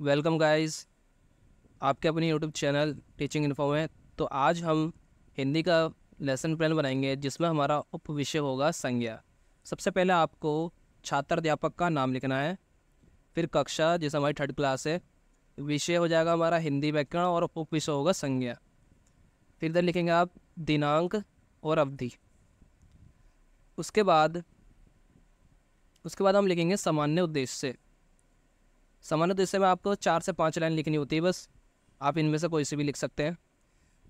Welcome guys, आपके अपनी YouTube channel teaching info में। तो आज हम हिंदी का लेसन प्लान बनाएंगे जिसमें हमारा उप विषय होगा संज्ञा। सबसे पहले आपको छात्र अध्यापक का नाम लिखना है, फिर कक्षा जैसे हमारी थर्ड क्लास है, विषय हो जाएगा हमारा हिंदी व्याकरण और उप विषय होगा संज्ञा। फिर इधर लिखेंगे आप दिनांक और अवधि। उसके बाद हम लिखेंगे सामान्य उद्देश्य से। सामान्य उद्देश्य में आपको 4 से 5 लाइन लिखनी होती है बस। आप इनमें से कोई से भी लिख सकते हैं,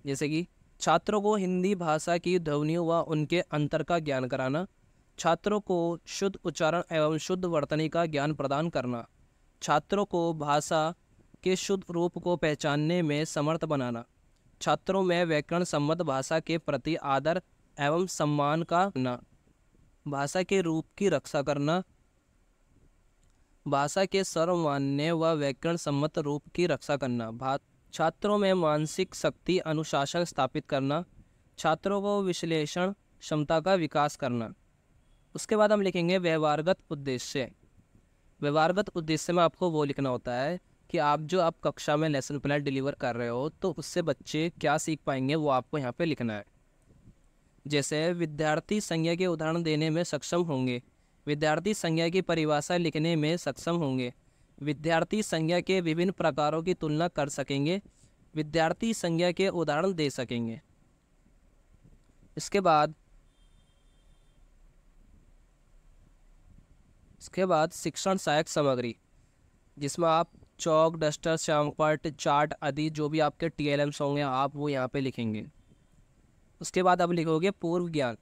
जैसे कि छात्रों को हिंदी भाषा की ध्वनियों व उनके अंतर का ज्ञान कराना, छात्रों को शुद्ध उच्चारण एवं शुद्ध वर्तनी का ज्ञान प्रदान करना, छात्रों को भाषा के शुद्ध रूप को पहचानने में समर्थ बनाना, छात्रों में व्याकरण सम्मत भाषा के प्रति आदर एवं सम्मान का करना, भाषा के रूप की रक्षा करना, भाषा के सर्वमान्य व व्याकरण सम्मत रूप की रक्षा करना, छात्रों में मानसिक शक्ति अनुशासन स्थापित करना, छात्रों को विश्लेषण क्षमता का विकास करना। उसके बाद हम लिखेंगे व्यवहारगत उद्देश्य। व्यवहारगत उद्देश्य में आपको वो लिखना होता है कि आप कक्षा में लेसन प्लान डिलीवर कर रहे हो तो उससे बच्चे क्या सीख पाएंगे, वो आपको यहाँ पे लिखना है। जैसे विद्यार्थी संज्ञा के उदाहरण देने में सक्षम होंगे, विद्यार्थी संज्ञा की परिभाषा लिखने में सक्षम होंगे, विद्यार्थी संज्ञा के विभिन्न प्रकारों की तुलना कर सकेंगे, विद्यार्थी संज्ञा के उदाहरण दे सकेंगे। इसके बाद शिक्षण सहायक सामग्री, जिसमें आप चौक, डस्टर, श्यामपट्ट, चार्ट आदि जो भी आपके TLMs होंगे आप वो यहाँ पे लिखेंगे। उसके बाद अब लिखोगे पूर्व ज्ञान।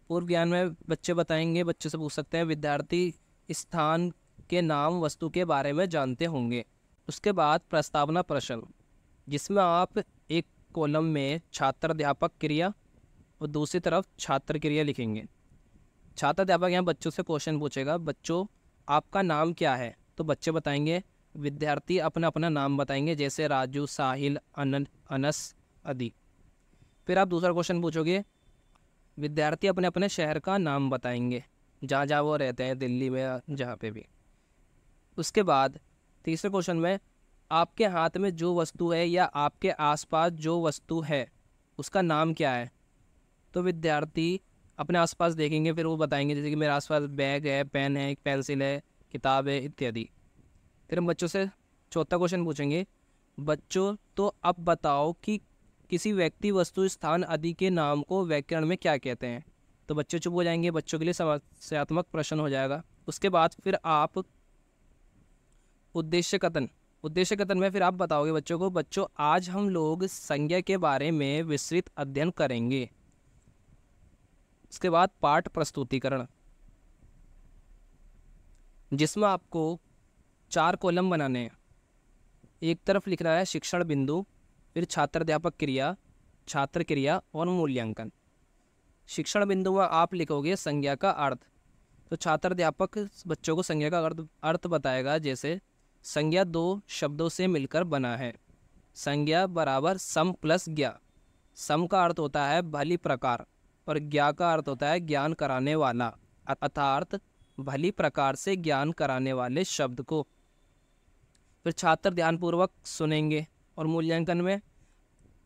पूर्व ज्ञान में बच्चे बताएंगे, बच्चे से पूछ सकते हैं विद्यार्थी स्थान के नाम वस्तु के बारे में जानते होंगे। उसके बाद प्रस्तावना प्रश्न, जिसमें आप एक कॉलम में छात्र अध्यापक क्रिया और दूसरी तरफ छात्र क्रिया लिखेंगे। छात्र अध्यापक यहाँ बच्चों से क्वेश्चन पूछेगा, बच्चों आपका नाम क्या है? तो बच्चे बताएंगे, विद्यार्थी अपना अपना नाम बताएंगे, जैसे राजू, साहिल, अनस आदि। फिर आप दूसरा क्वेश्चन पूछोगे, विद्यार्थी अपने अपने शहर का नाम बताएंगे, जहाँ जहाँ वो रहते हैं, दिल्ली में या जहाँ पे भी। उसके बाद तीसरे क्वेश्चन में आपके हाथ में जो वस्तु है या आपके आसपास जो वस्तु है उसका नाम क्या है? तो विद्यार्थी अपने आसपास देखेंगे, फिर वो बताएंगे, जैसे कि मेरे आसपास बैग है, पेन है, पेंसिल है, किताब है इत्यादि। फिर हम बच्चों से चौथा क्वेश्चन पूछेंगे, बच्चों तो अब बताओ कि किसी व्यक्ति, वस्तु, स्थान आदि के नाम को व्याकरण में क्या कहते हैं? तो बच्चे चुप हो जाएंगे, बच्चों के लिए समस्यात्मक प्रश्न हो जाएगा। उसके बाद फिर आप उद्देश्य कथन में फिर आप बताओगे बच्चों को, बच्चों आज हम लोग संज्ञा के बारे में विस्तृत अध्ययन करेंगे। उसके बाद पाठ प्रस्तुतिकरण, जिसमें आपको 4 कॉलम बनाने हैं। एक तरफ लिखना है शिक्षण बिंदु, फिर छात्र अध्यापक क्रिया, छात्र क्रिया और मूल्यांकन। शिक्षण बिंदु में आप लिखोगे संज्ञा का अर्थ। तो छात्र अध्यापक बच्चों को संज्ञा का अर्थ बताएगा, जैसे संज्ञा 2 शब्दों से मिलकर बना है। संज्ञा बराबर सम प्लस ज्ञा। सम का अर्थ होता है भली प्रकार और ज्ञा का अर्थ होता है ज्ञान कराने वाला, अर्थात भली प्रकार से ज्ञान कराने वाले शब्द को। फिर छात्र ध्यानपूर्वक सुनेंगे और मूल्यांकन में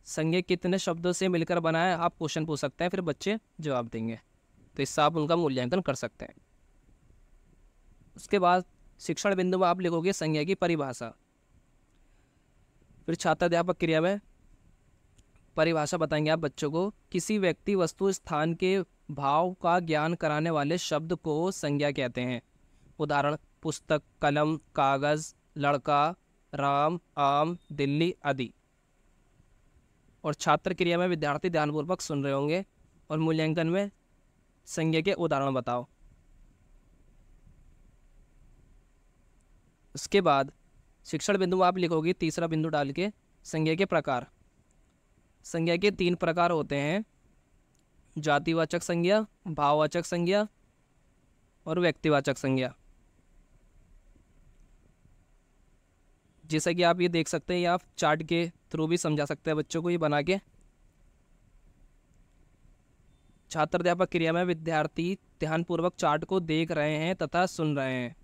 संज्ञा कितने शब्दों से मिलकर बना है आप क्वेश्चन पूछ सकते हैं, फिर बच्चे जवाब देंगे, तो इससे आप उनका मूल्यांकन कर सकते हैं। उसके बाद शिक्षण बिंदु में आप लिखोगे संज्ञा की परिभाषा। फिर छात्र अध्यापक क्रिया में परिभाषा बताएंगे आप बच्चों को, किसी व्यक्ति, वस्तु, स्थान के भाव का ज्ञान कराने वाले शब्द को संज्ञा कहते हैं। उदाहरण पुस्तक, कलम, कागज, लड़का, राम, आम, दिल्ली आदि। और छात्र क्रिया में विद्यार्थी ध्यानपूर्वक सुन रहे होंगे और मूल्यांकन में संज्ञा के उदाहरण बताओ। उसके बाद शिक्षण बिंदु में आप लिखोगे तीसरा बिंदु डाल के संज्ञा के प्रकार। संज्ञा के 3 प्रकार होते हैं, जातिवाचक संज्ञा, भाववाचक संज्ञा और व्यक्तिवाचक संज्ञा। जैसा कि आप ये देख सकते हैं, या आप चार्ट के थ्रू भी समझा सकते हैं बच्चों को ये बना के। छात्र अध्यापक क्रिया में विद्यार्थी ध्यानपूर्वक चार्ट को देख रहे हैं तथा सुन रहे हैं।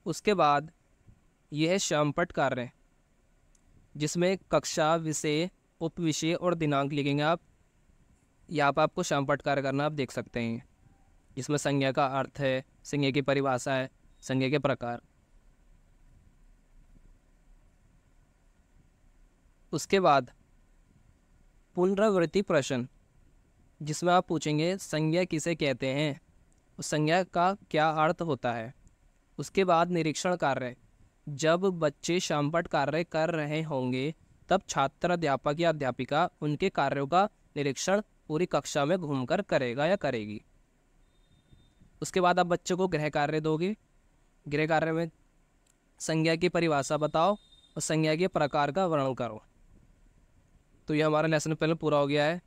उसके बाद यह है श्यामपट्ट कार्य, जिसमें कक्षा, विषय, उपविषय और दिनांक लिखेंगे आप। यहाँ पर आपको श्यामपट्ट कार्य करना आप देख सकते हैं, जिसमें संज्ञा का अर्थ है, संज्ञा की परिभाषा है, संज्ञा के प्रकार। उसके बाद पुनरावृत्ति प्रश्न, जिसमें आप पूछेंगे संज्ञा किसे कहते हैं, उस संज्ञा का क्या अर्थ होता है। उसके बाद निरीक्षण कार्य, जब बच्चे श्यामपट्ट कार्य कर रहे होंगे तब छात्र, अध्यापक या अध्यापिका उनके कार्यों का निरीक्षण पूरी कक्षा में घूमकर करेगा या करेगी। उसके बाद आप बच्चे को गृह कार्य दोगे। गृह कार्य में संज्ञा की परिभाषा बताओ और संज्ञा के प्रकार का वर्णन करो। तो ये हमारा लेसन पहले पूरा हो गया है।